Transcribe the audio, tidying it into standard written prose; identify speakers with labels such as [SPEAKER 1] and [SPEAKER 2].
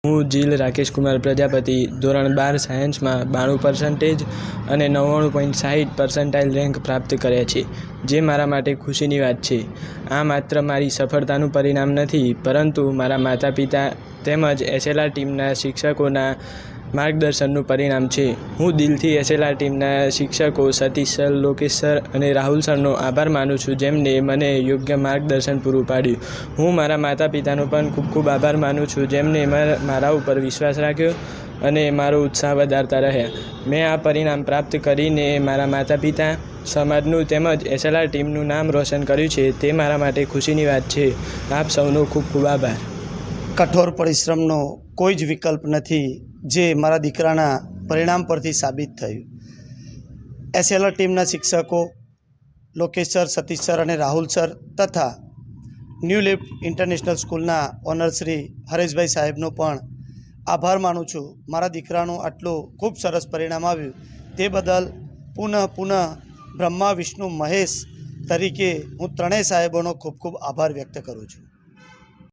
[SPEAKER 1] હું જીલ રાકેશ કુમાર પ્રજાપતિ ધોરણ 12 સાયન્સમાં 92% અને 99.60% રેન્ક પ્રાપ્ત કર્યા છે, જે મારા માટે ખુશીની વાત છે. આ માત્ર મારી સફળતાનું પરિણામ નથી, પરંતુ મારા માતા પિતા તેમજ એસએલઆર ટીમના શિક્ષકોના માર્ગદર્શનનું પરિણામ છે. હું દિલથી એસએલઆર ટીમના શિક્ષકો સતીશ સર, લોકેશ સર અને રાહુલ સરનો આભાર માનું છું, જેમને મને યોગ્ય માર્ગદર્શન પૂરું પાડ્યું. હું મારા માતા પિતાનો પણ ખૂબ ખૂબ આભાર માનું છું, જેમને મારા ઉપર વિશ્વાસ રાખ્યો અને મારો ઉત્સાહ વધારતા રહ્યા. મેં આ પરિણામ પ્રાપ્ત કરીને મારા માતા પિતા, સમાજનું તેમજ એસએલઆર ટીમનું નામ રોશન કર્યું છે, તે મારા માટે ખુશીની વાત છે. આપ સૌનો ખૂબ ખૂબ આભાર.
[SPEAKER 2] કઠોર પરિશ્રમનો કોઈ જ વિકલ્પ નથી, જે મારા દીકરાના પરિણામ પરથી સાબિત થયું. એસએલઆર ટીમના શિક્ષકો લોકેશ સર, સતીશ સર અને રાહુલ સર તથા ન્યૂ લિફ્ટ ઇન્ટરનેશનલ સ્કૂલના ઓનર શ્રી હરેશભાઈ સાહેબનો પણ આભાર માનું છું. મારા દીકરાનું આટલું ખૂબ સરસ પરિણામ આવ્યું તે બદલ પુનઃ બ્રહ્મા, વિષ્ણુ, મહેશ તરીકે હું ત્રણેય સાહેબોનો ખૂબ ખૂબ આભાર વ્યક્ત કરું છું.